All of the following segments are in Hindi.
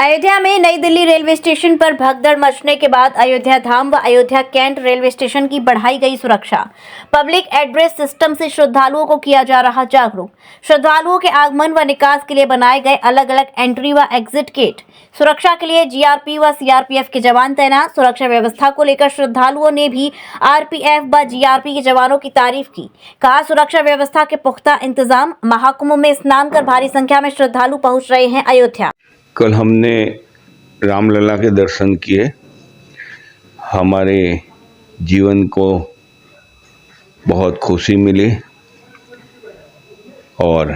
अयोध्या में नई दिल्ली रेलवे स्टेशन पर भगदड़ मचने के बाद अयोध्या धाम व अयोध्या कैंट रेलवे स्टेशन की बढ़ाई गई सुरक्षा। पब्लिक एड्रेस सिस्टम से श्रद्धालुओं को किया जा रहा जागरूक। श्रद्धालुओं के आगमन व निकास के लिए बनाए गए अलग अलग एंट्री व एग्जिट गेट। सुरक्षा के लिए जीआरपी व सीआरपीएफ के जवान तैनात। सुरक्षा व्यवस्था को लेकर श्रद्धालुओं ने भी आरपीएफ व जीआरपी के जवानों की तारीफ की। कहा, सुरक्षा व्यवस्था के पुख्ता इंतजाम। महाकुंभ में स्नान कर भारी संख्या में श्रद्धालु पहुंच रहे हैं अयोध्या। कल हमने रामलला के दर्शन किए। हमारे जीवन को बहुत खुशी मिली और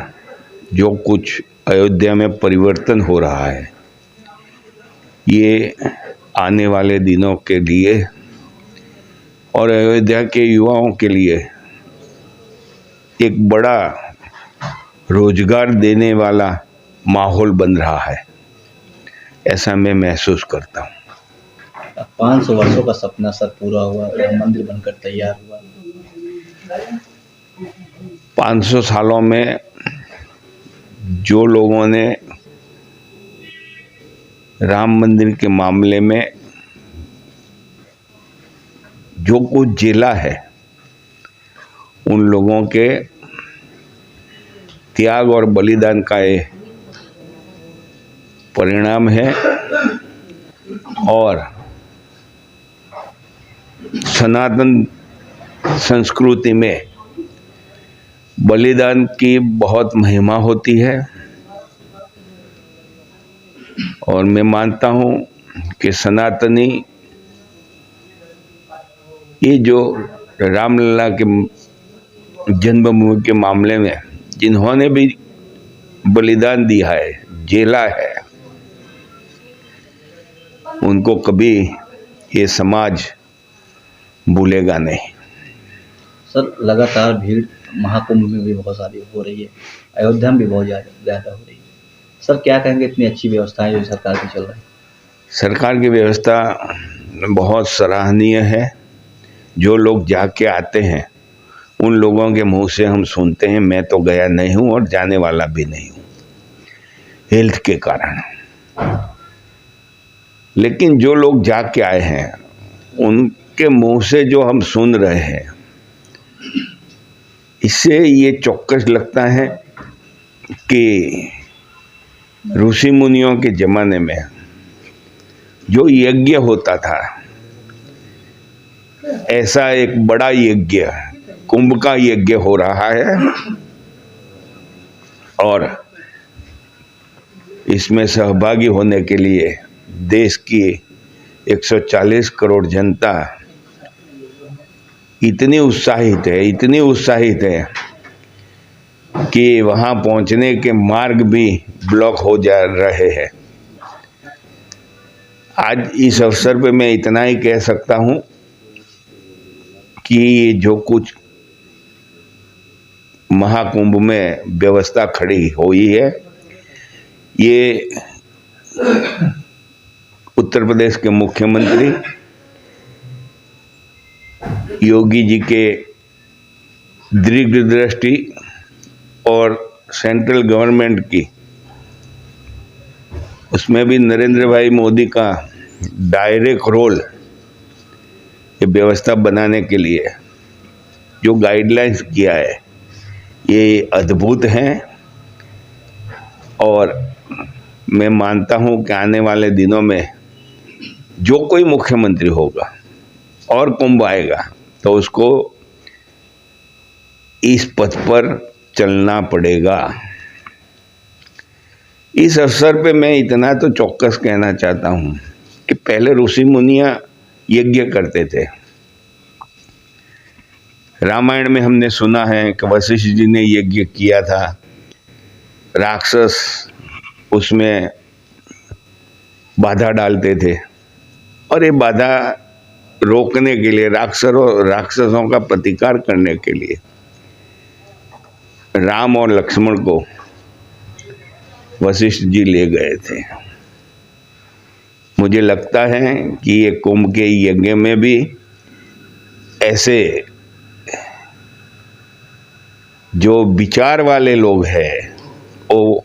जो कुछ अयोध्या में परिवर्तन हो रहा है ये आने वाले दिनों के लिए और अयोध्या के युवाओं के लिए एक बड़ा रोजगार देने वाला माहौल बन रहा है, ऐसा मैं महसूस करता हूँ। 500 वर्षों का सपना सर पूरा हुआ, राम मंदिर बनकर तैयार हुआ। 500 सालों में जो लोगों ने राम मंदिर के मामले में जो कुछ झेला है, उन लोगों के त्याग और बलिदान का ये परिणाम है और सनातन संस्कृति में बलिदान की बहुत महिमा होती है और मैं मानता हूँ कि सनातनी ये जो रामलला के जन्मभूमि के मामले में जिन्होंने भी बलिदान दिया है, झेला है, उनको कभी ये समाज भूलेगा नहीं। सर लगातार भीड़ महाकुंभ में भी बहुत सारी हो रही है, अयोध्या में भी बहुत ज़्यादा हो रही है। सर क्या कहेंगे, इतनी अच्छी व्यवस्थाएं जो सरकार की चल रही है? सरकार की व्यवस्था बहुत सराहनीय है। जो लोग जाके आते हैं उन लोगों के मुंह से हम सुनते हैं, मैं तो गया नहीं हूँ और जाने वाला भी नहीं हूँ हेल्थ के कारण, लेकिन जो लोग जाके आए हैं उनके मुंह से जो हम सुन रहे हैं, इससे ये चौकस लगता है कि ऋषि मुनियों के जमाने में जो यज्ञ होता था, ऐसा एक बड़ा यज्ञ, कुंभ का यज्ञ हो रहा है और इसमें सहभागी होने के लिए देश की 140 करोड़ जनता इतनी उत्साहित है कि वहां पहुंचने के मार्ग भी ब्लॉक हो जा रहे हैं। आज इस अवसर पे मैं इतना ही कह सकता हूं कि ये जो कुछ महाकुंभ में व्यवस्था खड़ी हुई है, ये उत्तर प्रदेश के मुख्यमंत्री योगी जी के दीर्घदृष्टि और सेंट्रल गवर्नमेंट की, उसमें भी नरेंद्र भाई मोदी का डायरेक्ट रोल ये व्यवस्था बनाने के लिए जो गाइडलाइंस किया है, ये अद्भुत हैं और मैं मानता हूं कि आने वाले दिनों में जो कोई मुख्यमंत्री होगा और कुंभ आएगा तो उसको इस पथ पर चलना पड़ेगा। इस अवसर पे मैं इतना तो चौकस कहना चाहता हूं कि पहले ऋषि मुनियां यज्ञ करते थे। रामायण में हमने सुना है कि वशिष्ठ जी ने यज्ञ किया था, राक्षस उसमें बाधा डालते थे और ये बाधा रोकने के लिए, राक्षसों का प्रतिकार करने के लिए राम और लक्ष्मण को वशिष्ठ जी ले गए थे। मुझे लगता है कि ये कुंभ के यज्ञ में भी ऐसे जो विचार वाले लोग हैं वो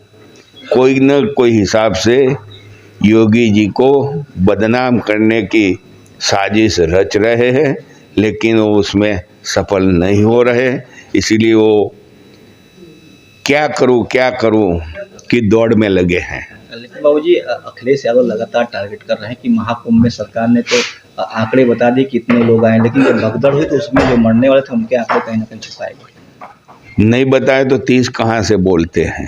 कोई न कोई हिसाब से योगी जी को बदनाम करने की साजिश रच रहे हैं, लेकिन वो उसमें सफल नहीं हो रहे। इसीलिए वो क्या करूं की दौड़ में लगे हैं। लेकिन बाबूजी, अखिलेश यादव लगातार टारगेट कर रहे हैं कि महाकुंभ में सरकार ने तो आंकड़े बता दिए कितने लोग आए, लेकिन जब भगदड़ हुई तो उसमें जो मरने वाले थे उनके आंकड़े कहीं ना कहीं छुपाए गए। नहीं बताए तो 30 कहाँ से बोलते हैं?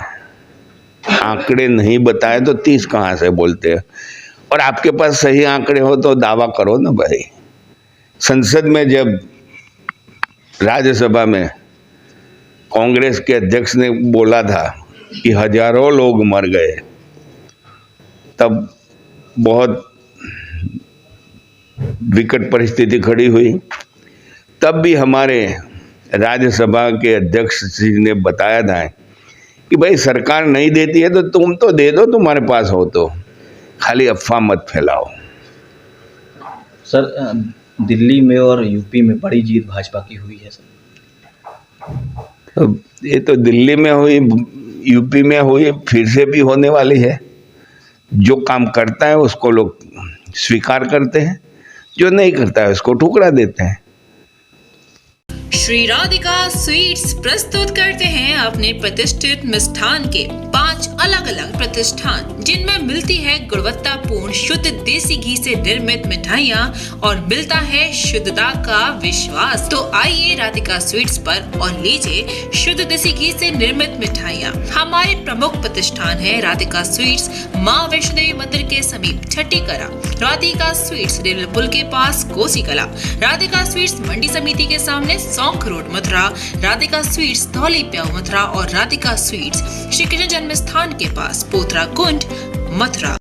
आंकड़े नहीं बताए तो 30 कहाँ से बोलते हैं? और आपके पास सही आंकड़े हो तो दावा करो ना भाई। संसद में जब राज्यसभा में कांग्रेस के अध्यक्ष ने बोला था कि हजारों लोग मर गए, तब बहुत विकट परिस्थिति खड़ी हुई। तब भी हमारे राज्यसभा के अध्यक्ष जी ने बताया था कि भाई सरकार नहीं देती है तो तुम तो दे दो, तुम्हारे पास हो तो, खाली अफवाह मत फैलाओ। सर, दिल्ली में और यूपी में बड़ी जीत भाजपा की हुई है सर। तो ये तो दिल्ली में हुई, यूपी में हुई, फिर से भी होने वाली है। जो काम करता है उसको लोग स्वीकार करते हैं, जो नहीं करता है उसको ठुकरा देते हैं। श्री राधिका स्वीट्स प्रस्तुत करते हैं अपने प्रतिष्ठित मिष्ठान के 5 अलग अलग प्रतिष्ठान, जिनमें मिलती है गुणवत्तापूर्ण शुद्ध देसी घी से निर्मित मिठाइयाँ और मिलता है शुद्धता का विश्वास। तो आइए राधिका स्वीट्स पर और लीजिए शुद्ध देसी घी से निर्मित मिठाइयाँ। हमारे प्रमुख प्रतिष्ठान है राधिका स्वीट्स, माँ वैष्णो देवी मंदिर के समीप छठी कला, राधिका स्वीट्स रेलवे पुल के पास कोसी कला, राधिका स्वीट्स मंडी समिति के सामने सौंख रोड मथुरा, राधिका स्वीट्स धौली प्याऊ मथुरा और राधिका स्वीट्स श्री कृष्ण जन्म स्थान के पास पोथरा कुंड मथुरा।